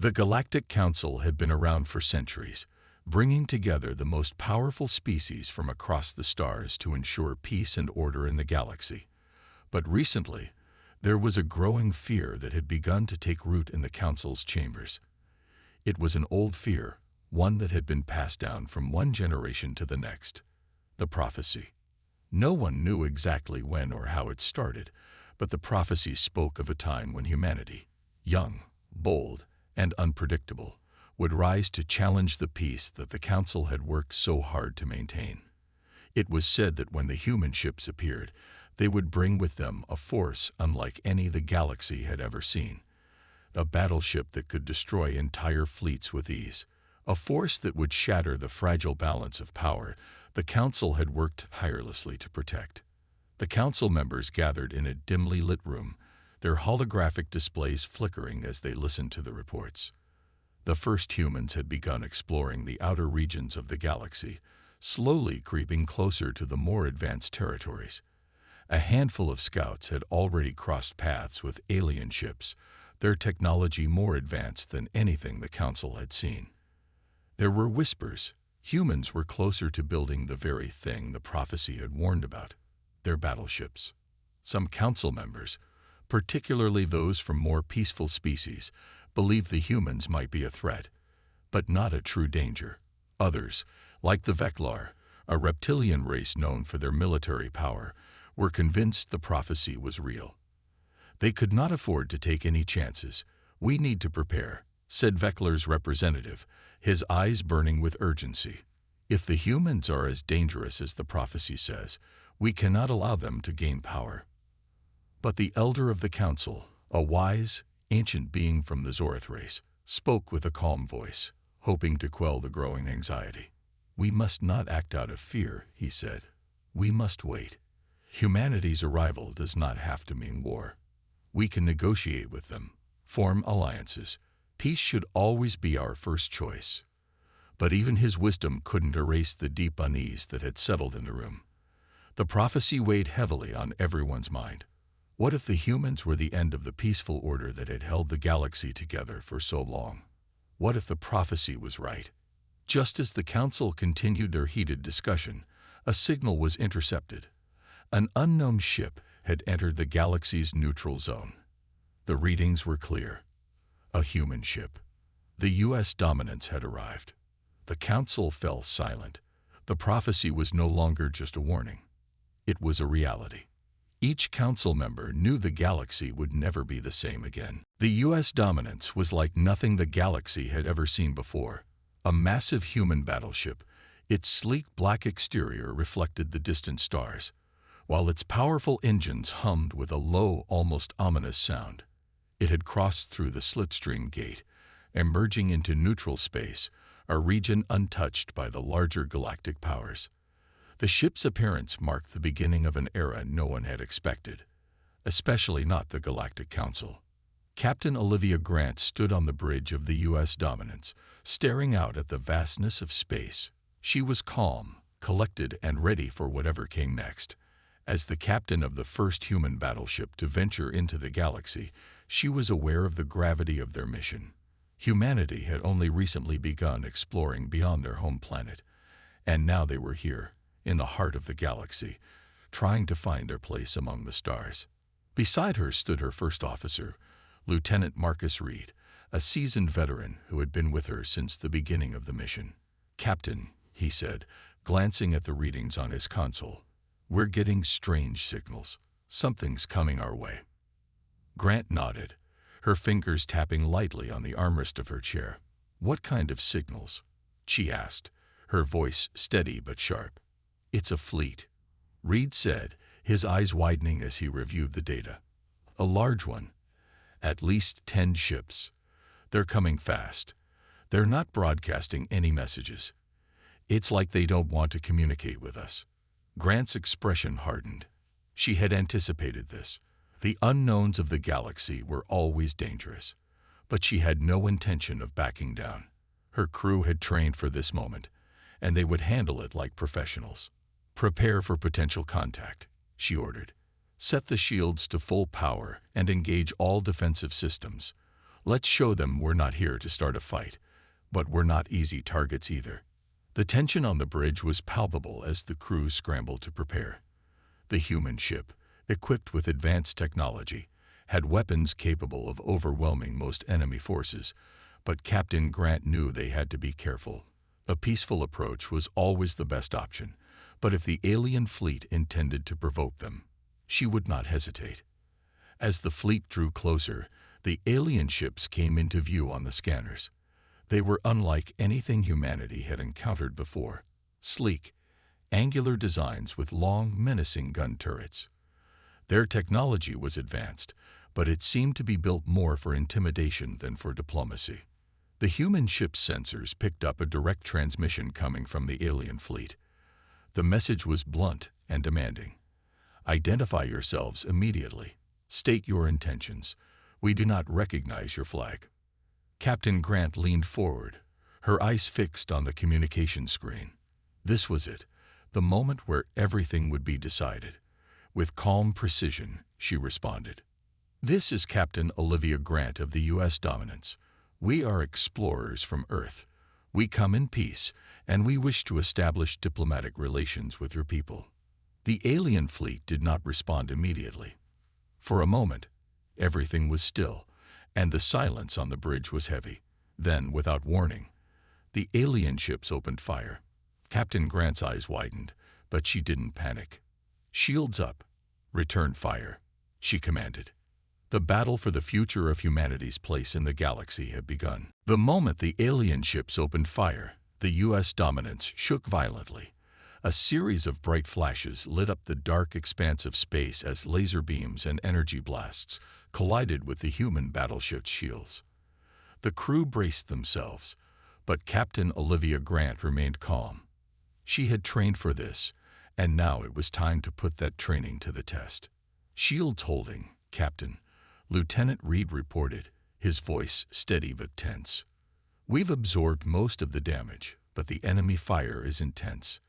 The Galactic Council had been around for centuries, bringing together the most powerful species from across the stars to ensure peace and order in the galaxy. But recently, there was a growing fear that had begun to take root in the Council's chambers. It was an old fear, one that had been passed down from one generation to the next. The prophecy. No one knew exactly when or how it started, but the prophecy spoke of a time when humanity, young, bold, and unpredictable, would rise to challenge the peace that the Council had worked so hard to maintain. It was said that when the human ships appeared, they would bring with them a force unlike any the galaxy had ever seen. A battleship that could destroy entire fleets with ease. A force that would shatter the fragile balance of power the Council had worked tirelessly to protect. The Council members gathered in a dimly lit room, their holographic displays flickering as they listened to the reports. The first humans had begun exploring the outer regions of the galaxy, slowly creeping closer to the more advanced territories. A handful of scouts had already crossed paths with alien ships, their technology more advanced than anything the Council had seen. There were whispers. Humans were closer to building the very thing the prophecy had warned about, their battleships. Some Council members, particularly those from more peaceful species, believed the humans might be a threat, but not a true danger. Others, like the Veklar, a reptilian race known for their military power, were convinced the prophecy was real. They could not afford to take any chances. "We need to prepare," said Veklar's representative, his eyes burning with urgency. "If the humans are as dangerous as the prophecy says, we cannot allow them to gain power." But the elder of the Council, a wise, ancient being from the Zorith race, spoke with a calm voice, hoping to quell the growing anxiety. "We must not act out of fear," he said. "We must wait. Humanity's arrival does not have to mean war. We can negotiate with them, form alliances. Peace should always be our first choice." But even his wisdom couldn't erase the deep unease that had settled in the room. The prophecy weighed heavily on everyone's mind. What if the humans were the end of the peaceful order that had held the galaxy together for so long? What if the prophecy was right? Just as the Council continued their heated discussion, a signal was intercepted. An unknown ship had entered the galaxy's neutral zone. The readings were clear. A human ship. The U.S. dominance had arrived. The Council fell silent. The prophecy was no longer just a warning. It was a reality. Each Council member knew the galaxy would never be the same again. The U.S. dominance was like nothing the galaxy had ever seen before. A massive human battleship, its sleek black exterior reflected the distant stars, while its powerful engines hummed with a low, almost ominous sound. It had crossed through the slipstream gate, emerging into neutral space, a region untouched by the larger galactic powers. The ship's appearance marked the beginning of an era no one had expected, especially not the Galactic Council. Captain Olivia Grant stood on the bridge of the U.S. dominance, staring out at the vastness of space. She was calm, collected, and ready for whatever came next. As the captain of the first human battleship to venture into the galaxy, she was aware of the gravity of their mission. Humanity had only recently begun exploring beyond their home planet, and now they were here, in the heart of the galaxy, trying to find their place among the stars. Beside her stood her first officer, Lieutenant Marcus Reed, a seasoned veteran who had been with her since the beginning of the mission. "Captain," he said, glancing at the readings on his console, "we're getting strange signals. Something's coming our way." Grant nodded, her fingers tapping lightly on the armrest of her chair. "What kind of signals?" she asked, her voice steady but sharp. "It's a fleet," Reed said, his eyes widening as he reviewed the data. "A large one. At least 10 ships. They're coming fast. They're not broadcasting any messages. It's like they don't want to communicate with us." Grant's expression hardened. She had anticipated this. The unknowns of the galaxy were always dangerous, but she had no intention of backing down. Her crew had trained for this moment, and they would handle it like professionals. "Prepare for potential contact," she ordered. "Set the shields to full power and engage all defensive systems. Let's show them we're not here to start a fight, but we're not easy targets either. The tension on the bridge was palpable as the crew scrambled to prepare. The human ship, equipped with advanced technology, had weapons capable of overwhelming most enemy forces, but Captain Grant knew they had to be careful. A peaceful approach was always the best option, but if the alien fleet intended to provoke them, she would not hesitate. As the fleet drew closer, the alien ships came into view on the scanners. They were unlike anything humanity had encountered before. Sleek, angular designs with long, menacing gun turrets. Their technology was advanced, but it seemed to be built more for intimidation than for diplomacy. The human ship's sensors picked up a direct transmission coming from the alien fleet. The message was blunt and demanding. Identify yourselves immediately. State your intentions. We do not recognize your flag. Captain Grant leaned forward, her eyes fixed on the communication screen. This was it, the moment where everything would be decided. With calm precision, she responded. This is Captain Olivia Grant of the U.S. Dominance. We are explorers from Earth. We come in peace, and we wish to establish diplomatic relations with your people. The alien fleet did not respond immediately. For a moment, everything was still, and the silence on the bridge was heavy. Then, without warning, the alien ships opened fire. Captain Grant's eyes widened, but she didn't panic. Shields up. Return fire, she commanded. The battle for the future of humanity's place in the galaxy had begun. The moment the alien ships opened fire, the U.S. Dominance shook violently. A series of bright flashes lit up the dark expanse of space as laser beams and energy blasts collided with the human battleship's shields. The crew braced themselves, but Captain Olivia Grant remained calm. She had trained for this, and now it was time to put that training to the test. Shields holding, Captain, Lieutenant Reed reported, his voice steady but tense. We've absorbed most of the damage, but the enemy fire is intense.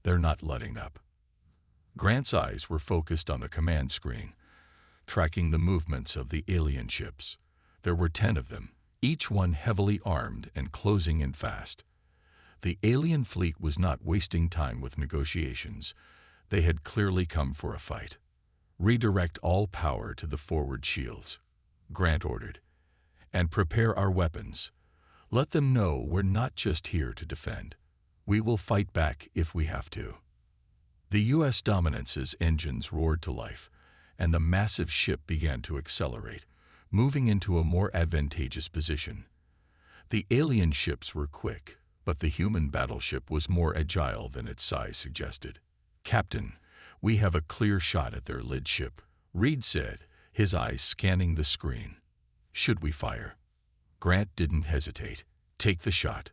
They're not letting up. Grant's eyes were focused on the command screen, tracking the movements of the alien ships. There were 10 of them, each one heavily armed and closing in fast. The alien fleet was not wasting time with negotiations. They had clearly come for a fight. Redirect all power to the forward shields, Grant ordered, and prepare our weapons. Let them know we're not just here to defend. We will fight back if we have to. The U.S. Dominance's engines roared to life, and the massive ship began to accelerate, moving into a more advantageous position. The alien ships were quick, but the human battleship was more agile than its size suggested. Captain, we have a clear shot at their lead ship, Reed said, his eyes scanning the screen. Should we fire? Grant didn't hesitate. Take the shot.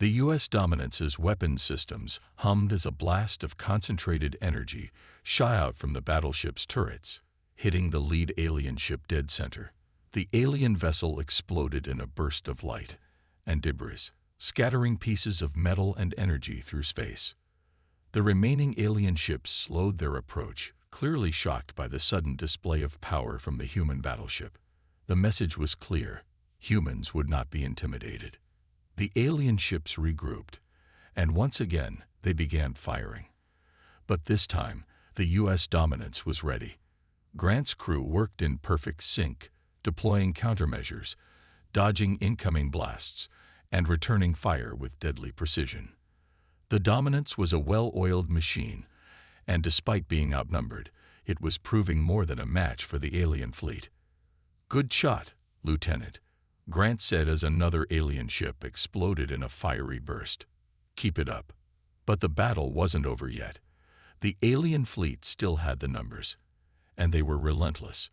The U.S. Dominance's weapon systems hummed as a blast of concentrated energy shot out from the battleship's turrets, hitting the lead alien ship dead center. The alien vessel exploded in a burst of light and debris, scattering pieces of metal and energy through space. The remaining alien ships slowed their approach, clearly shocked by the sudden display of power from the human battleship. The message was clear: humans would not be intimidated. The alien ships regrouped, and once again they began firing. But this time, the U.S. Dominance was ready. Grant's crew worked in perfect sync, deploying countermeasures, dodging incoming blasts, and returning fire with deadly precision. The Dominance was a well-oiled machine, and despite being outnumbered, it was proving more than a match for the alien fleet. Good shot, Lieutenant, Grant said as another alien ship exploded in a fiery burst. Keep it up. But the battle wasn't over yet. The alien fleet still had the numbers, and they were relentless.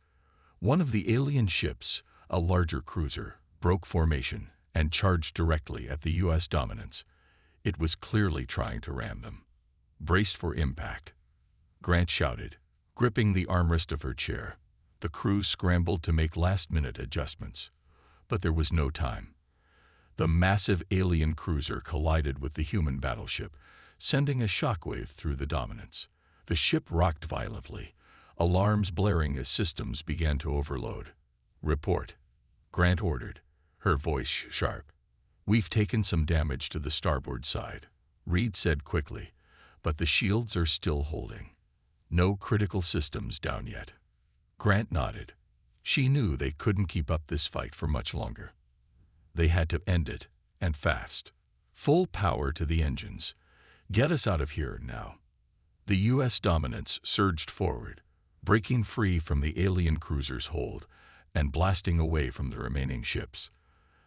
One of the alien ships, a larger cruiser, broke formation and charged directly at the U.S. Dominance. It was clearly trying to ram them. Braced for impact, Grant shouted, gripping the armrest of her chair. The crew scrambled to make last-minute adjustments. But there was no time. The massive alien cruiser collided with the human battleship, sending a shockwave through the Dominance. The ship rocked violently, alarms blaring as systems began to overload. Report. Grant ordered, her voice sharp. "We've taken some damage to the starboard side," Reed said quickly, "but the shields are still holding. No critical systems down yet." Grant nodded. She knew they couldn't keep up this fight for much longer. They had to end it, and fast. Full power to the engines. Get us out of here now. The U.S. dominance surged forward, breaking free from the alien cruiser's hold and blasting away from the remaining ships.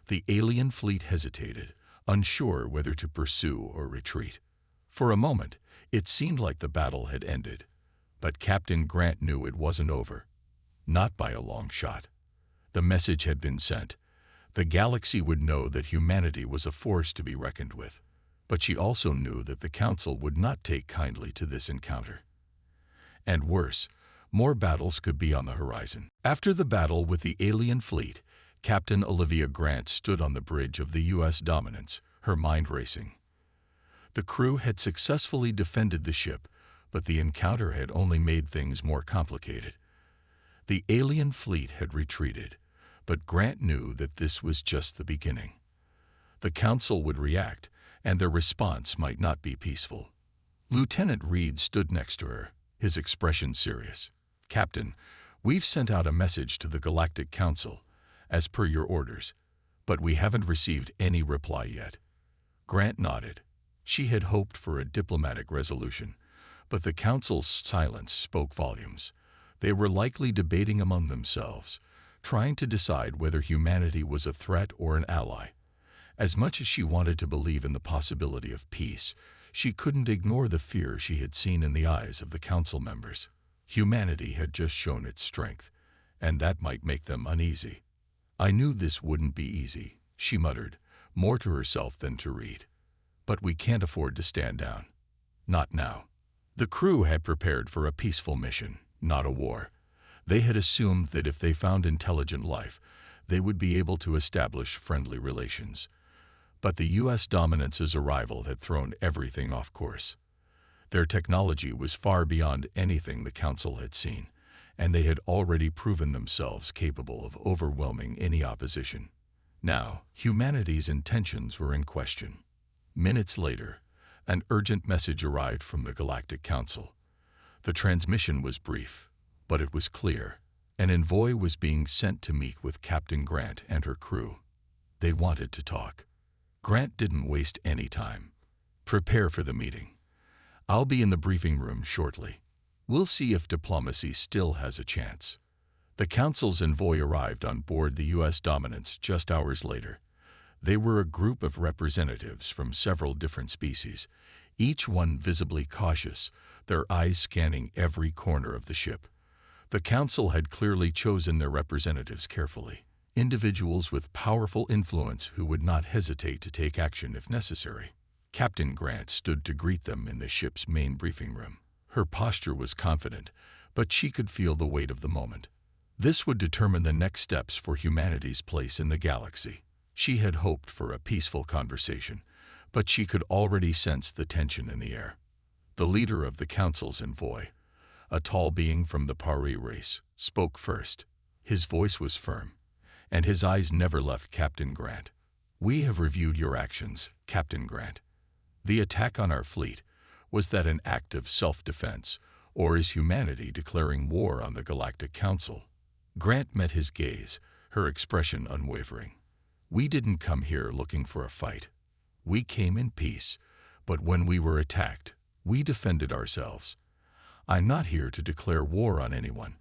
The alien fleet hesitated, unsure whether to pursue or retreat. For a moment, it seemed like the battle had ended, but Captain Grant knew it wasn't over. Not by a long shot. The message had been sent. The galaxy would know that humanity was a force to be reckoned with, but she also knew that the Council would not take kindly to this encounter. And worse, more battles could be on the horizon. After the battle with the alien fleet, Captain Olivia Grant stood on the bridge of the U.S. dominance, her mind racing. The crew had successfully defended the ship, but the encounter had only made things more complicated. The alien fleet had retreated, but Grant knew that this was just the beginning. The Council would react, and their response might not be peaceful. Lieutenant Reed stood next to her, his expression serious. "Captain, we've sent out a message to the Galactic Council, as per your orders, but we haven't received any reply yet." Grant nodded. She had hoped for a diplomatic resolution, but the Council's silence spoke volumes. They were likely debating among themselves, trying to decide whether humanity was a threat or an ally. As much as she wanted to believe in the possibility of peace, she couldn't ignore the fear she had seen in the eyes of the Council members. Humanity had just shown its strength, and that might make them uneasy. "I knew this wouldn't be easy," she muttered, more to herself than to Reed. "But we can't afford to stand down. Not now." The crew had prepared for a peaceful mission, not a war. They had assumed that if they found intelligent life, they would be able to establish friendly relations. But the U.S. dominance's arrival had thrown everything off course. Their technology was far beyond anything the Council had seen, and they had already proven themselves capable of overwhelming any opposition. Now, humanity's intentions were in question. Minutes later, an urgent message arrived from the Galactic Council. The transmission was brief, but it was clear. An envoy was being sent to meet with Captain Grant and her crew. They wanted to talk. Grant didn't waste any time. "Prepare for the meeting. I'll be in the briefing room shortly. We'll see if diplomacy still has a chance." The Council's envoy arrived on board the U.S. dominance just hours later. They were a group of representatives from several different species, each one visibly cautious, their eyes scanning every corner of the ship. The Council had clearly chosen their representatives carefully, individuals with powerful influence who would not hesitate to take action if necessary. Captain Grant stood to greet them in the ship's main briefing room. Her posture was confident, but she could feel the weight of the moment. This would determine the next steps for humanity's place in the galaxy. She had hoped for a peaceful conversation, but she could already sense the tension in the air. The leader of the Council's envoy, a tall being from the Pari race, spoke first. His voice was firm, and his eyes never left Captain Grant. "We have reviewed your actions, Captain Grant. The attack on our fleet, was that an act of self-defense, or is humanity declaring war on the Galactic Council?" Grant met his gaze, her expression unwavering. "We didn't come here looking for a fight. We came in peace, but when we were attacked, we defended ourselves. I'm not here to declare war on anyone,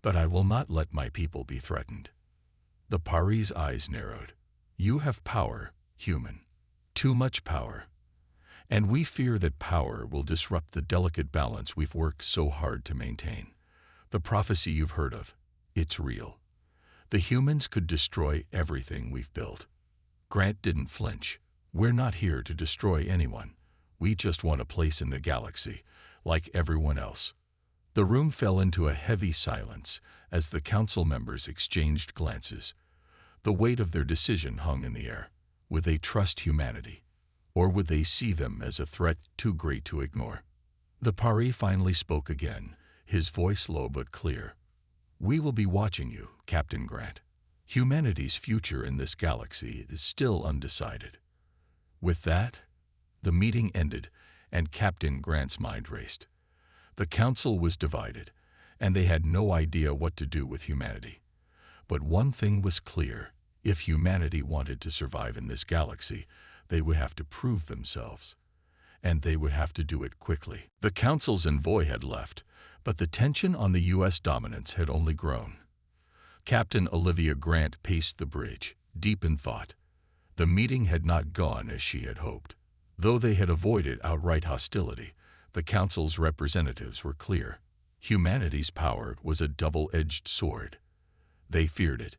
but I will not let my people be threatened." The Pari's eyes narrowed. "You have power, human. Too much power. And we fear that power will disrupt the delicate balance we've worked so hard to maintain. The prophecy you've heard of, it's real. The humans could destroy everything we've built." Grant didn't flinch. "We're not here to destroy anyone. We just want a place in the galaxy, like everyone else." The room fell into a heavy silence as the Council members exchanged glances. The weight of their decision hung in the air. Would they trust humanity, or would they see them as a threat too great to ignore? The Pari finally spoke again, his voice low but clear. "We will be watching you, Captain Grant. Humanity's future in this galaxy is still undecided. With that, the meeting ended, and Captain Grant's mind raced. The council was divided, and they had no idea what to do with humanity. But one thing was clear: if humanity wanted to survive in this galaxy, they would have to prove themselves. And they would have to do it quickly. The council's envoy had left, but the tension on the U.S. dominance had only grown. Captain Olivia Grant paced the bridge, deep in thought. The meeting had not gone as she had hoped. Though they had avoided outright hostility, the council's representatives were clear. Humanity's power was a double-edged sword. They feared it,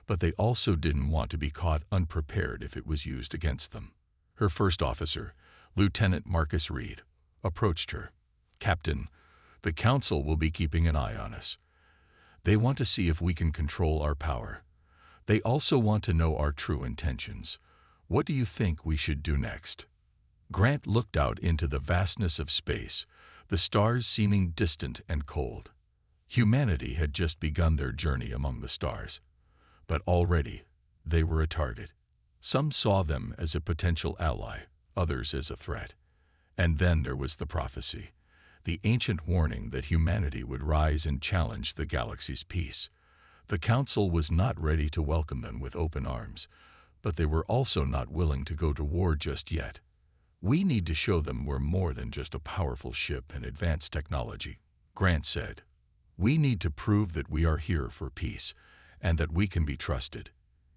but they also didn't want to be caught unprepared if it was used against them. Her first officer, Lieutenant Marcus Reed, approached her. "Captain, the council will be keeping an eye on us. They want to see if we can control our power. They also want to know our true intentions. What do you think we should do next?" Grant looked out into the vastness of space, the stars seeming distant and cold. Humanity had just begun their journey among the stars, but already they were a target. Some saw them as a potential ally, others as a threat. And then there was the prophecy, the ancient warning that humanity would rise and challenge the galaxy's peace. The council was not ready to welcome them with open arms, but they were also not willing to go to war just yet. "We need to show them we're more than just a powerful ship and advanced technology," Grant said. "We need to prove that we are here for peace and that we can be trusted.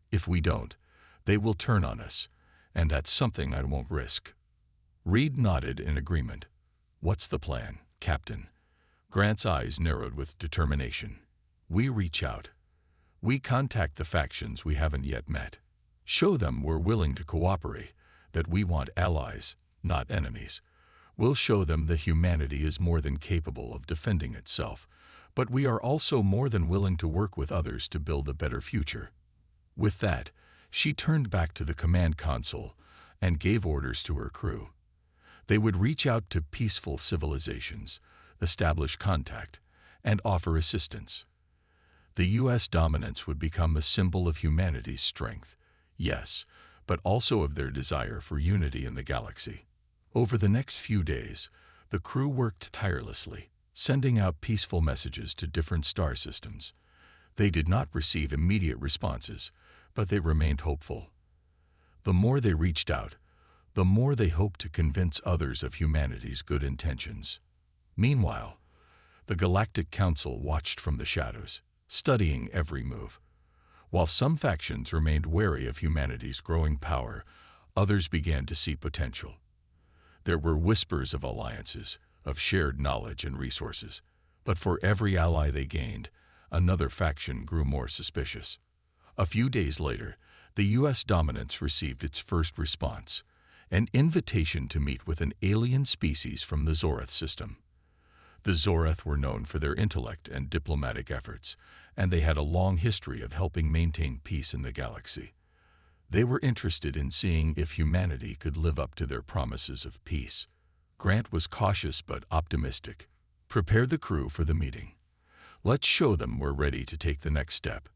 If we don't, they will turn on us, and that's something I won't risk." Reed nodded in agreement. "What's the plan, Captain?" Grant's eyes narrowed with determination. "We reach out. We contact the factions we haven't yet met. Show them we're willing to cooperate, that we want allies, not enemies. We'll show them that humanity is more than capable of defending itself, but we are also more than willing to work with others to build a better future." With that, she turned back to the command console and gave orders to her crew. They would reach out to peaceful civilizations, establish contact, and offer assistance. The U.S. dominance would become a symbol of humanity's strength, yes, but also of their desire for unity in the galaxy. Over the next few days, the crew worked tirelessly, sending out peaceful messages to different star systems. They did not receive immediate responses, but they remained hopeful. The more they reached out, the more they hoped to convince others of humanity's good intentions. Meanwhile, the Galactic Council watched from the shadows, studying every move. While some factions remained wary of humanity's growing power, others began to see potential. There were whispers of alliances, of shared knowledge and resources, but for every ally they gained, another faction grew more suspicious. A few days later, the U.S. dominance received its first response, an invitation to meet with an alien species from the Zorath system. The Zorath were known for their intellect and diplomatic efforts, and they had a long history of helping maintain peace in the galaxy. They were interested in seeing if humanity could live up to their promises of peace. Grant was cautious but optimistic. "Prepare the crew for the meeting. Let's show them we're ready to take the next step."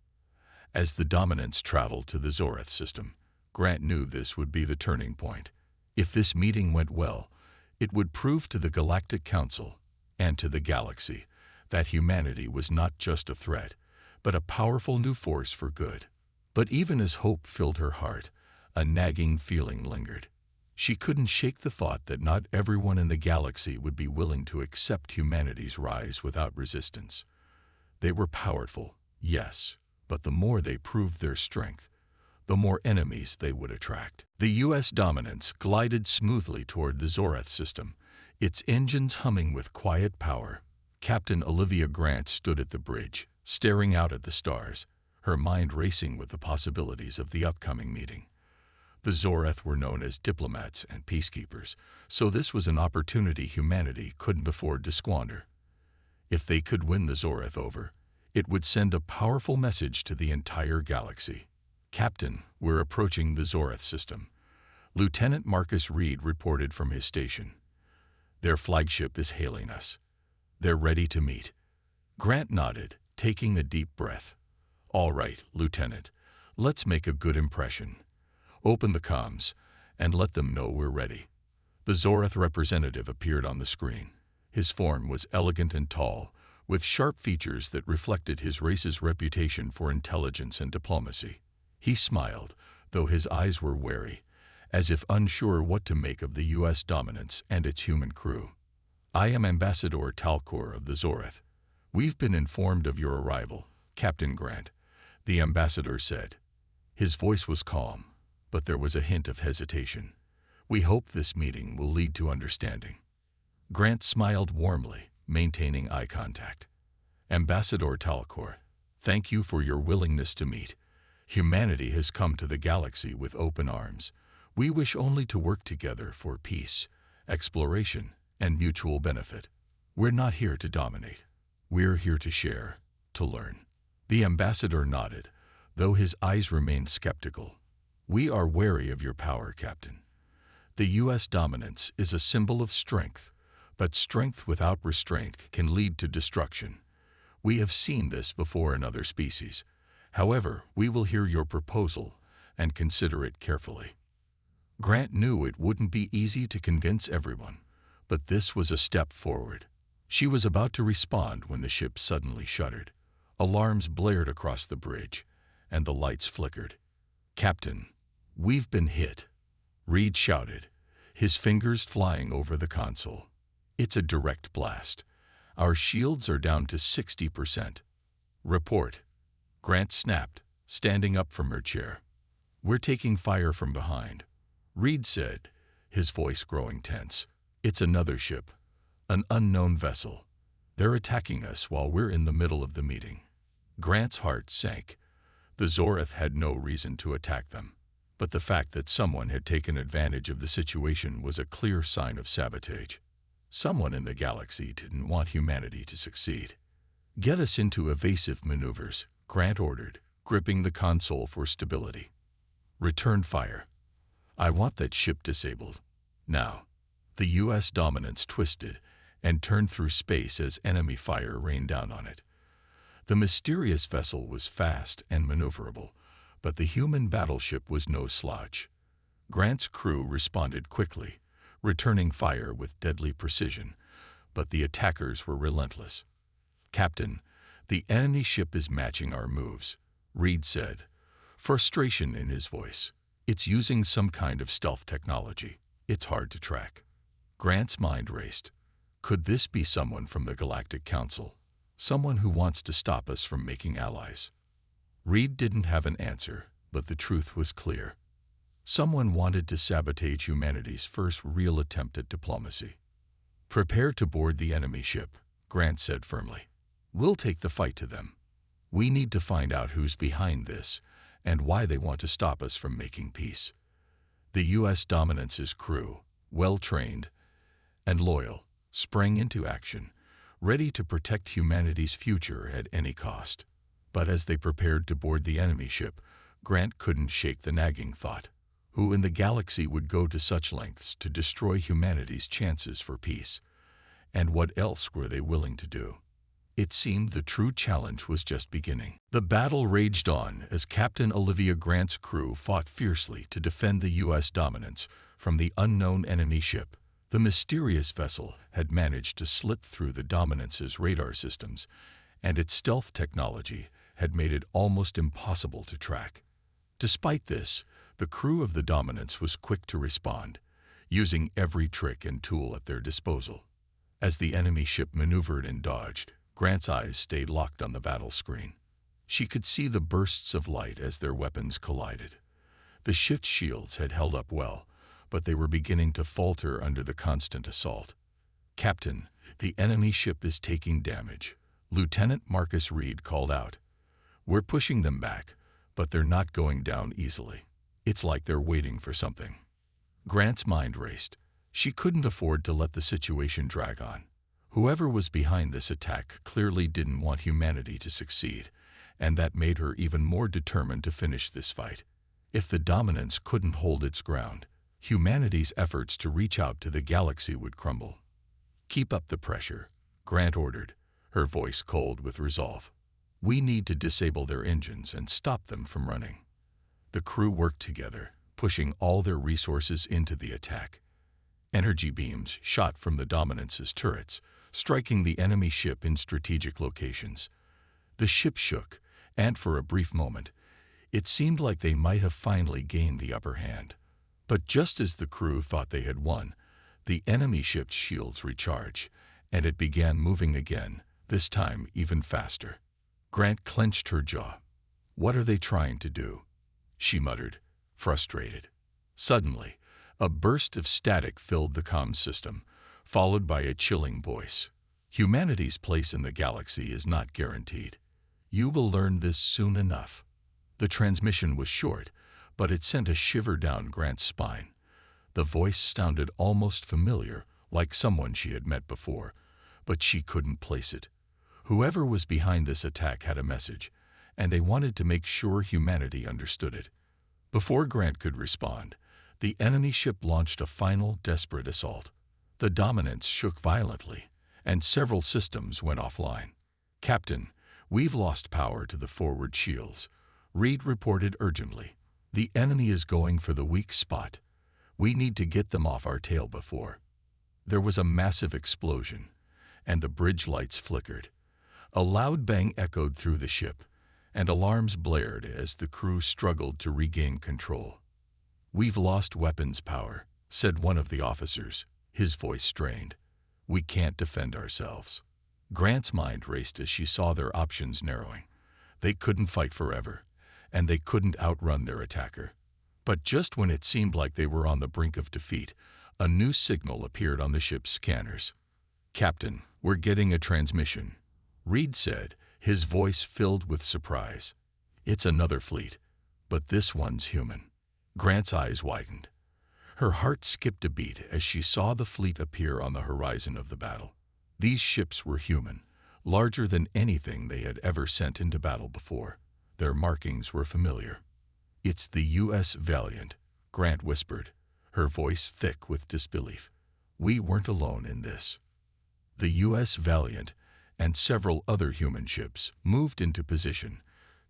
As the dominance traveled to the Zorath system, Grant knew this would be the turning point. If this meeting went well, it would prove to the Galactic Council and to the galaxy that humanity was not just a threat, but a powerful new force for good. But even as hope filled her heart, a nagging feeling lingered. She couldn't shake the thought that not everyone in the galaxy would be willing to accept humanity's rise without resistance. They were powerful, yes, but the more they proved their strength, the more enemies they would attract. The U.S. dominance glided smoothly toward the Zorath system, its engines humming with quiet power. Captain Olivia Grant stood at the bridge, staring out at the stars, her mind racing with the possibilities of the upcoming meeting. The Zorath were known as diplomats and peacekeepers, so this was an opportunity humanity couldn't afford to squander. If they could win the Zorath over, it would send a powerful message to the entire galaxy. "Captain, we're approaching the Zorath system," Lieutenant Marcus Reed reported from his station. "Their flagship is hailing us. They're ready to meet." Grant nodded, taking a deep breath. "All right, Lieutenant. Let's make a good impression. Open the comms, and let them know we're ready." The Zorath representative appeared on the screen. His form was elegant and tall, with sharp features that reflected his race's reputation for intelligence and diplomacy. He smiled, though his eyes were wary, as if unsure what to make of the U.S. dominance and its human crew. "I am Ambassador Talcor of the Zorath. We've been informed of your arrival, Captain Grant," the ambassador said. His voice was calm, but there was a hint of hesitation. "We hope this meeting will lead to understanding." Grant smiled warmly, maintaining eye contact. "Ambassador Talcor, thank you for your willingness to meet. Humanity has come to the galaxy with open arms. We wish only to work together for peace, exploration, and mutual benefit. We're not here to dominate. We're here to share, to learn." The ambassador nodded, though his eyes remained skeptical. "We are wary of your power, Captain. The U.S. dominance is a symbol of strength, but strength without restraint can lead to destruction. We have seen this before in other species. However, we will hear your proposal and consider it carefully." Grant knew it wouldn't be easy to convince everyone, but this was a step forward. She was about to respond when the ship suddenly shuddered. Alarms blared across the bridge, and the lights flickered. "Captain, we've been hit," Reed shouted, his fingers flying over the console. "It's a direct blast. Our shields are down to 60%. "Report," Grant snapped, standing up from her chair. "We're taking fire from behind," Reed said, his voice growing tense. "It's another ship, an unknown vessel. They're attacking us while we're in the middle of the meeting." Grant's heart sank. The Zorath had no reason to attack them, but the fact that someone had taken advantage of the situation was a clear sign of sabotage. Someone in the galaxy didn't want humanity to succeed. "Get us into evasive maneuvers," Grant ordered, gripping the console for stability. "Return fire. I want that ship disabled. Now." The U.S. dominance twisted and turned through space as enemy fire rained down on it. The mysterious vessel was fast and maneuverable, but the human battleship was no slouch. Grant's crew responded quickly, returning fire with deadly precision, but the attackers were relentless. "Captain, the enemy ship is matching our moves," Reed said, frustration in his voice. "It's using some kind of stealth technology. It's hard to track." Grant's mind raced. Could this be someone from the Galactic Council? Someone who wants to stop us from making allies? Reed didn't have an answer, but the truth was clear. Someone wanted to sabotage humanity's first real attempt at diplomacy. "Prepare to board the enemy ship," Grant said firmly. "We'll take the fight to them. We need to find out who's behind this and why they want to stop us from making peace." The U.S. dominance's crew, well-trained and loyal, sprang into action, ready to protect humanity's future at any cost. But as they prepared to board the enemy ship, Grant couldn't shake the nagging thought. Who in the galaxy would go to such lengths to destroy humanity's chances for peace? And what else were they willing to do? It seemed the true challenge was just beginning. The battle raged on as Captain Olivia Grant's crew fought fiercely to defend the U.S. dominance from the unknown enemy ship. The mysterious vessel had managed to slip through the dominance's radar systems, and its stealth technology had made it almost impossible to track. Despite this, the crew of the dominance was quick to respond, using every trick and tool at their disposal. As the enemy ship maneuvered and dodged, Grant's eyes stayed locked on the battle screen. She could see the bursts of light as their weapons collided. The ship's shields had held up well, but they were beginning to falter under the constant assault. "Captain, the enemy ship is taking damage," Lieutenant Marcus Reed called out. "We're pushing them back, but they're not going down easily. It's like they're waiting for something." Grant's mind raced. She couldn't afford to let the situation drag on. Whoever was behind this attack clearly didn't want humanity to succeed, and that made her even more determined to finish this fight. If the dominance couldn't hold its ground, humanity's efforts to reach out to the galaxy would crumble. "Keep up the pressure," Grant ordered, her voice cold with resolve. "We need to disable their engines and stop them from running." The crew worked together, pushing all their resources into the attack. Energy beams shot from the Dominance's turrets, striking the enemy ship in strategic locations. The ship shook, and for a brief moment, it seemed like they might have finally gained the upper hand. But just as the crew thought they had won, the enemy ship's shields recharged, and it began moving again, this time even faster. Grant clenched her jaw. "What are they trying to do?" she muttered, frustrated. Suddenly, a burst of static filled the comm system, followed by a chilling voice. "Humanity's place in the galaxy is not guaranteed. You will learn this soon enough." The transmission was short, but it sent a shiver down Grant's spine. The voice sounded almost familiar, like someone she had met before, but she couldn't place it. Whoever was behind this attack had a message, and they wanted to make sure humanity understood it. Before Grant could respond, the enemy ship launched a final, desperate assault. The Dominance shook violently, and several systems went offline. "Captain, we've lost power to the forward shields," Reed reported urgently. "The enemy is going for the weak spot. We need to get them off our tail before." There was a massive explosion, and the bridge lights flickered. A loud bang echoed through the ship, and alarms blared as the crew struggled to regain control. "We've lost weapons power," said one of the officers, his voice strained. "We can't defend ourselves." Grant's mind raced as she saw their options narrowing. They couldn't fight forever, and they couldn't outrun their attacker. But just when it seemed like they were on the brink of defeat, a new signal appeared on the ship's scanners. "Captain, we're getting a transmission," Reed said, his voice filled with surprise. "It's another fleet, but this one's human." Grant's eyes widened. Her heart skipped a beat as she saw the fleet appear on the horizon of the battle. These ships were human, larger than anything they had ever sent into battle before. Their markings were familiar. "It's the U.S. Valiant," Grant whispered, her voice thick with disbelief. "We weren't alone in this." The U.S. Valiant and several other human ships moved into position,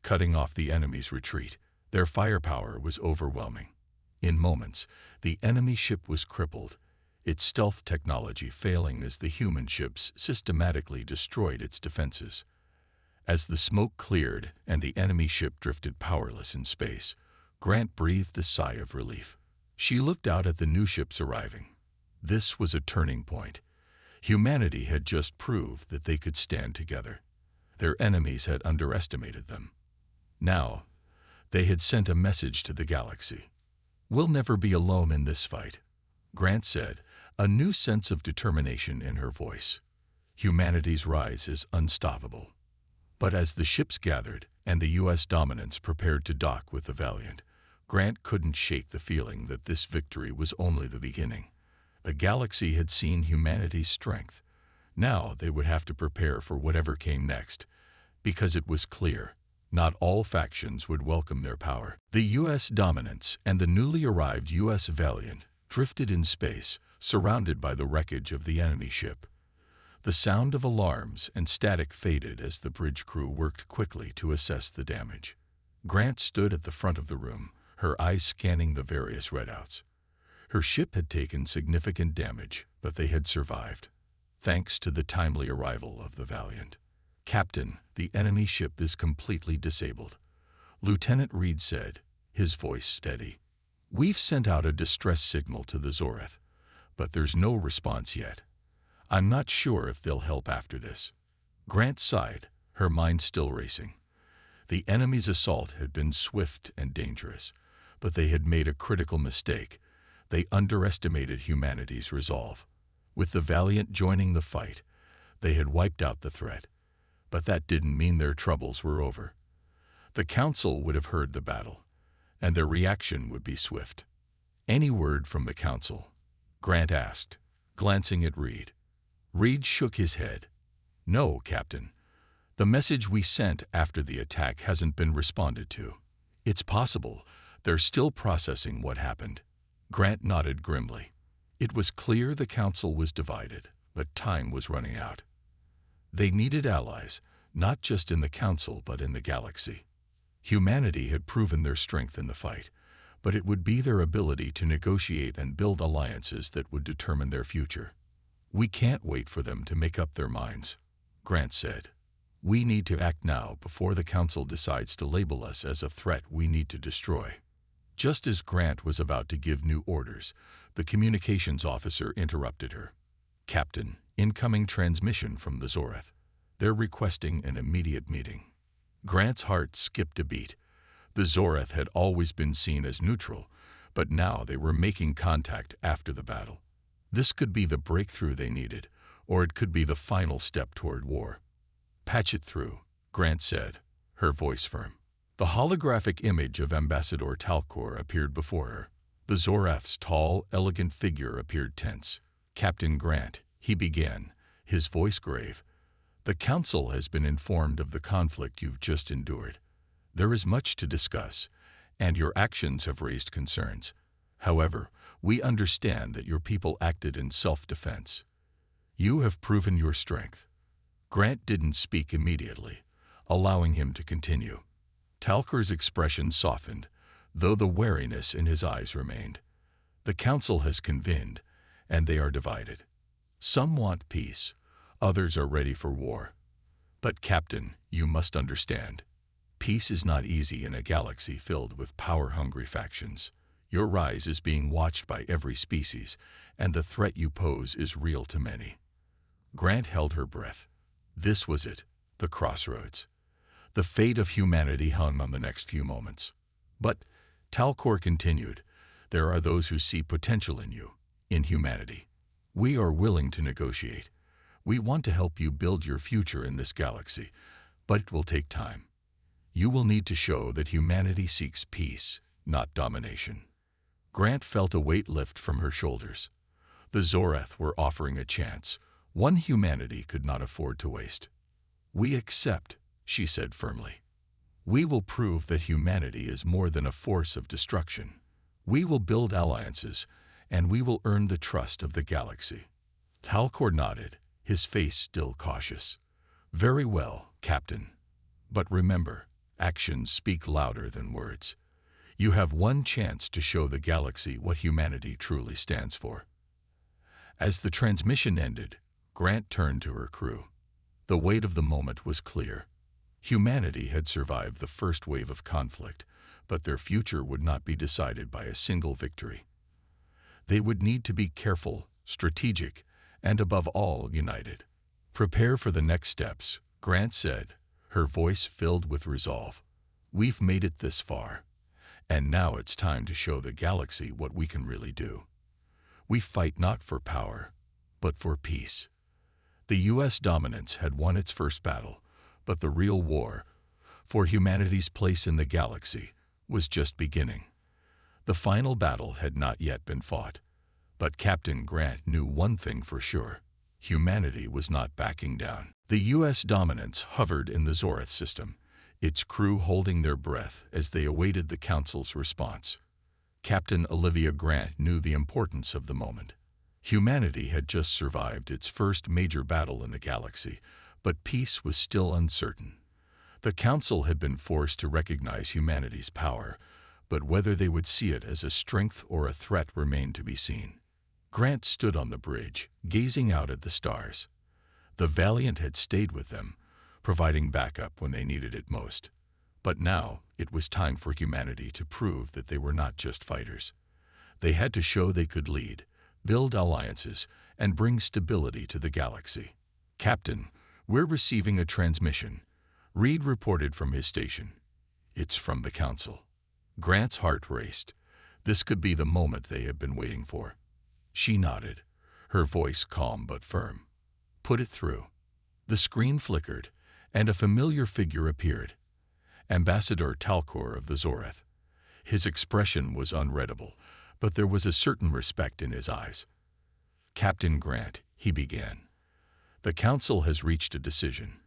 cutting off the enemy's retreat. Their firepower was overwhelming. In moments, the enemy ship was crippled, its stealth technology failing as the human ships systematically destroyed its defenses. As the smoke cleared and the enemy ship drifted powerless in space, Grant breathed a sigh of relief. She looked out at the new ships arriving. This was a turning point. Humanity had just proved that they could stand together. Their enemies had underestimated them. Now, they had sent a message to the galaxy. "We'll never be alone in this fight," Grant said, a new sense of determination in her voice. Humanity's rise is unstoppable. But as the ships gathered and the U.S. Dominance prepared to dock with the Valiant, Grant couldn't shake the feeling that this victory was only the beginning. The galaxy had seen humanity's strength. Now they would have to prepare for whatever came next, because it was clear not all factions would welcome their power. The U.S. Dominance and the newly arrived U.S. Valiant drifted in space, surrounded by the wreckage of the enemy ship. The sound of alarms and static faded as the bridge crew worked quickly to assess the damage. Grant stood at the front of the room, her eyes scanning the various readouts. Her ship had taken significant damage, but they had survived, thanks to the timely arrival of the Valiant. "Captain, the enemy ship is completely disabled," Lieutenant Reed said, his voice steady. "We've sent out a distress signal to the Zoreth, but there's no response yet. I'm not sure if they'll help after this." Grant sighed, her mind still racing. The enemy's assault had been swift and dangerous, but they had made a critical mistake. They underestimated humanity's resolve. With the Valiant joining the fight, they had wiped out the threat. But that didn't mean their troubles were over. The Council would have heard the battle, and their reaction would be swift. "Any word from the Council?" Grant asked, glancing at Reed. Reed shook his head. "No, Captain. The message we sent after the attack hasn't been responded to. It's possible they're still processing what happened." Grant nodded grimly. It was clear the Council was divided, but time was running out. They needed allies, not just in the Council but in the galaxy. Humanity had proven their strength in the fight, but it would be their ability to negotiate and build alliances that would determine their future. "We can't wait for them to make up their minds," Grant said. "We need to act now before the Council decides to label us as a threat we need to destroy." Just as Grant was about to give new orders, the communications officer interrupted her. "Captain, incoming transmission from the Zoreth. They're requesting an immediate meeting." Grant's heart skipped a beat. The Zoreth had always been seen as neutral, but now they were making contact after the battle. This could be the breakthrough they needed, or it could be the final step toward war. "Patch it through," Grant said, her voice firm. The holographic image of Ambassador Talcor appeared before her. The Zoreth's tall, elegant figure appeared tense. "Captain Grant," he began, his voice grave, "the Council has been informed of the conflict you've just endured. There is much to discuss, and your actions have raised concerns. However, we understand that your people acted in self-defense. You have proven your strength." Grant didn't speak immediately, allowing him to continue. Talcor's expression softened, though the wariness in his eyes remained. "The Council has convened, and they are divided. Some want peace, others are ready for war. But, Captain, you must understand. Peace is not easy in a galaxy filled with power-hungry factions. Your rise is being watched by every species, and the threat you pose is real to many." Grant held her breath. This was it, the crossroads. The fate of humanity hung on the next few moments. "But," Talcor continued, "there are those who see potential in you, in humanity. We are willing to negotiate. We want to help you build your future in this galaxy, but it will take time. You will need to show that humanity seeks peace, not domination." Grant felt a weight lift from her shoulders. The Zoreth were offering a chance, one humanity could not afford to waste. "We accept," she said firmly. "We will prove that humanity is more than a force of destruction. We will build alliances, and we will earn the trust of the galaxy." Talcor nodded, his face still cautious. "Very well, Captain. But remember, actions speak louder than words. You have one chance to show the galaxy what humanity truly stands for." As the transmission ended, Grant turned to her crew. The weight of the moment was clear. Humanity had survived the first wave of conflict, but their future would not be decided by a single victory. They would need to be careful, strategic, and above all, united. "Prepare for the next steps," Grant said, her voice filled with resolve. "We've made it this far, and now it's time to show the galaxy what we can really do. We fight not for power, but for peace." The U.S. dominance had won its first battle, but the real war, for humanity's place in the galaxy, was just beginning. The final battle had not yet been fought, but Captain Grant knew one thing for sure: humanity was not backing down. The U.S. dominance hovered in the Zoreth system, its crew holding their breath as they awaited the Council's response. Captain Olivia Grant knew the importance of the moment. Humanity had just survived its first major battle in the galaxy, but peace was still uncertain. The Council had been forced to recognize humanity's power, but whether they would see it as a strength or a threat remained to be seen. Grant stood on the bridge, gazing out at the stars. The Valiant had stayed with them, providing backup when they needed it most. But now it was time for humanity to prove that they were not just fighters. They had to show they could lead, build alliances, and bring stability to the galaxy. "Captain, we're receiving a transmission," Reed reported from his station. "It's from the Council." Grant's heart raced. This could be the moment they had been waiting for. She nodded, her voice calm but firm. "Put it through." The screen flickered, and a familiar figure appeared. Ambassador Talcor of the Zoreth. His expression was unreadable, but there was a certain respect in his eyes. "Captain Grant," he began, "the Council has reached a decision.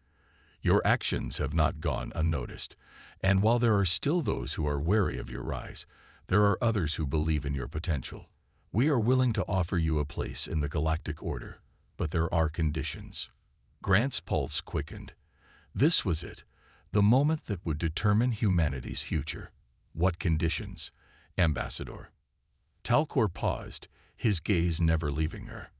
Your actions have not gone unnoticed, and while there are still those who are wary of your rise, there are others who believe in your potential. We are willing to offer you a place in the Galactic Order, but there are conditions." Grant's pulse quickened. This was it, The moment that would determine humanity's future. What conditions? Ambassador. Talcor paused, his gaze never leaving her.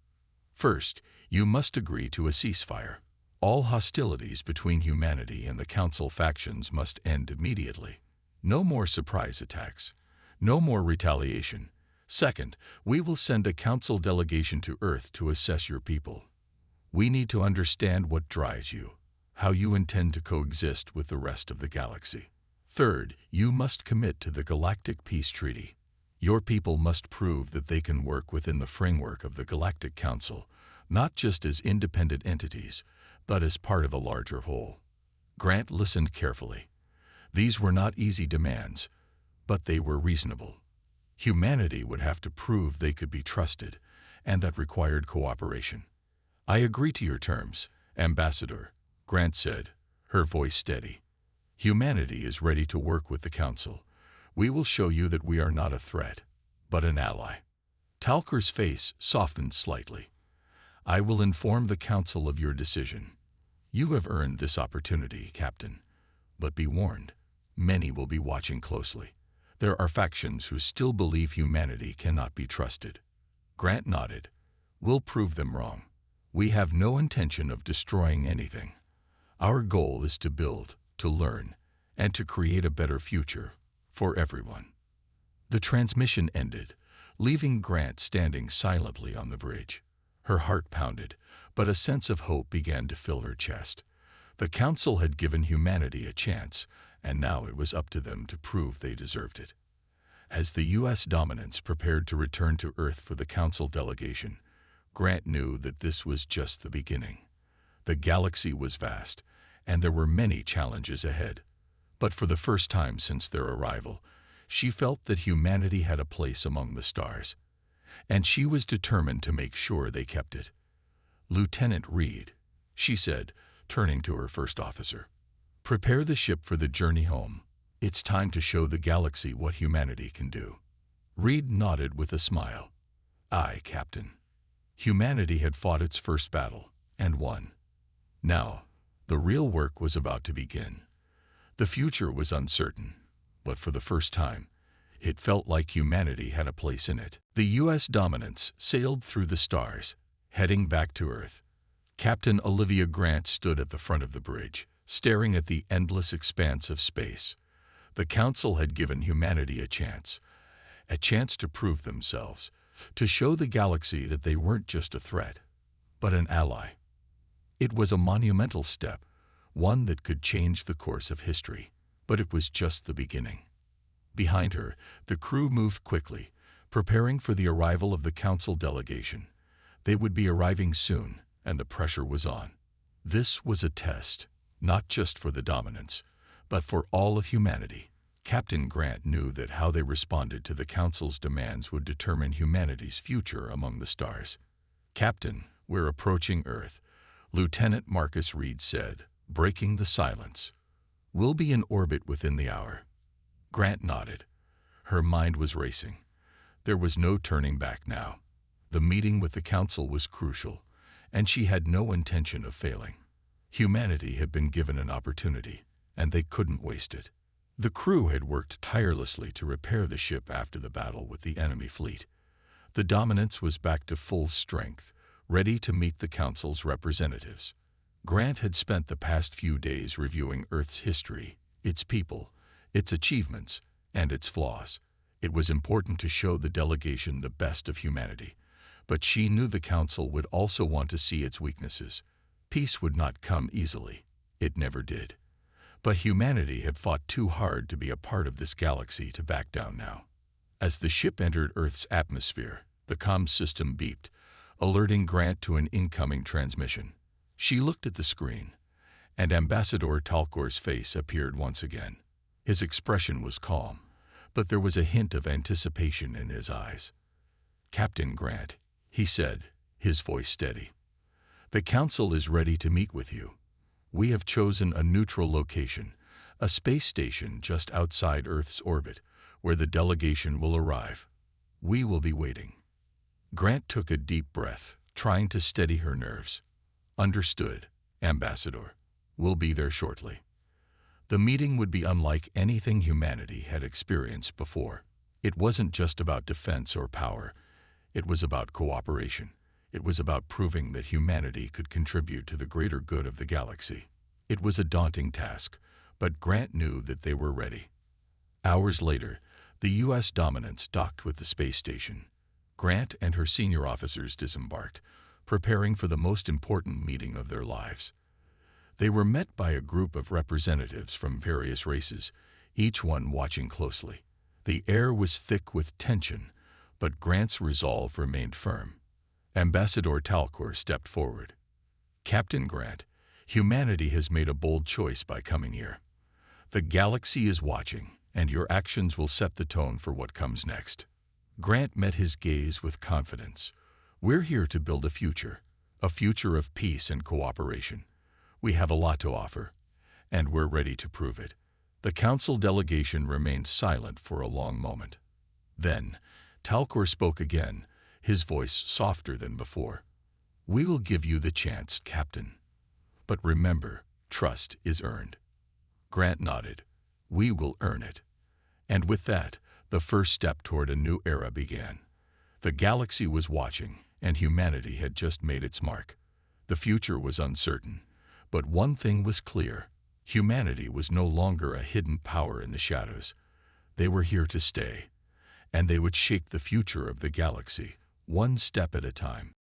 First, you must agree to a ceasefire. All hostilities between humanity and the Council factions must end immediately. No more surprise attacks. No more retaliation. Second, we will send a Council delegation to Earth to assess your people. We need to understand what drives you, how you intend to coexist with the rest of the galaxy. Third, you must commit to the Galactic Peace Treaty. Your people must prove that they can work within the framework of the Galactic Council, not just as independent entities, but as part of a larger whole. Grant listened carefully. These were not easy demands, but they were reasonable. Humanity would have to prove they could be trusted, and that required cooperation. I agree to your terms, Ambassador, Grant said, her voice steady. Humanity is ready to work with the Council. We will show you that we are not a threat, but an ally. Talcor's face softened slightly. I will inform the Council of your decision. You have earned this opportunity, Captain. But be warned, many will be watching closely. There are factions who still believe humanity cannot be trusted. Grant nodded. We'll prove them wrong. We have no intention of destroying anything. Our goal is to build, to learn, and to create a better future for everyone. The transmission ended, leaving Grant standing silently on the bridge. Her heart pounded, but a sense of hope began to fill her chest. The Council had given humanity a chance, and now it was up to them to prove they deserved it. As the U.S. dominance prepared to return to Earth for the Council delegation, Grant knew that this was just the beginning. The galaxy was vast, and there were many challenges ahead. But for the first time since their arrival, she felt that humanity had a place among the stars, and she was determined to make sure they kept it. Lieutenant Reed, she said, turning to her first officer, prepare the ship for the journey home. It's time to show the galaxy what humanity can do. Reed nodded with a smile. Aye, Captain. Humanity had fought its first battle, and won. Now, the real work was about to begin. The future was uncertain, but for the first time, it felt like humanity had a place in it. The U.S. dominance sailed through the stars, heading back to Earth. Captain Olivia Grant stood at the front of the bridge, staring at the endless expanse of space. The Council had given humanity a chance to prove themselves, to show the galaxy that they weren't just a threat, but an ally. It was a monumental step, one that could change the course of history, but it was just the beginning. Behind her, the crew moved quickly, preparing for the arrival of the Council delegation. They would be arriving soon, and the pressure was on. This was a test, not just for the dominance, but for all of humanity. Captain Grant knew that how they responded to the Council's demands would determine humanity's future among the stars. Captain, we're approaching Earth, Lieutenant Marcus Reed said, breaking the silence. We'll be in orbit within the hour. Grant nodded. Her mind was racing. There was no turning back now. The meeting with the Council was crucial, and she had no intention of failing. Humanity had been given an opportunity, and they couldn't waste it. The crew had worked tirelessly to repair the ship after the battle with the enemy fleet. The dominance was back to full strength, ready to meet the Council's representatives. Grant had spent the past few days reviewing Earth's history, its people, its achievements, and its flaws. It was important to show the delegation the best of humanity, but she knew the Council would also want to see its weaknesses. Peace would not come easily. It never did. But humanity had fought too hard to be a part of this galaxy to back down now. As the ship entered Earth's atmosphere, the comms system beeped, alerting Grant to an incoming transmission. She looked at the screen, and Ambassador Talcor's face appeared once again. His expression was calm, but there was a hint of anticipation in his eyes. Captain Grant, he said, his voice steady. The Council is ready to meet with you. We have chosen a neutral location, a space station just outside Earth's orbit, where the delegation will arrive. We will be waiting. Grant took a deep breath, trying to steady her nerves. Understood, Ambassador. We'll be there shortly. The meeting would be unlike anything humanity had experienced before. It wasn't just about defense or power. It was about cooperation. It was about proving that humanity could contribute to the greater good of the galaxy. It was a daunting task, but Grant knew that they were ready. Hours later, the U.S. Dominance docked with the space station. Grant and her senior officers disembarked, preparing for the most important meeting of their lives. They were met by a group of representatives from various races, each one watching closely. The air was thick with tension, but Grant's resolve remained firm. Ambassador Talcor stepped forward. "Captain Grant, humanity has made a bold choice by coming here. The galaxy is watching, and your actions will set the tone for what comes next." Grant met his gaze with confidence. "We're here to build a future of peace and cooperation. We have a lot to offer, and we're ready to prove it." The council delegation remained silent for a long moment. Then, Talcor spoke again, his voice softer than before. "We will give you the chance, Captain. But remember, trust is earned." Grant nodded. "We will earn it." And with that, the first step toward a new era began. The galaxy was watching, and humanity had just made its mark. The future was uncertain, but one thing was clear. Humanity was no longer a hidden power in the shadows. They were here to stay, and they would shape the future of the galaxy, one step at a time.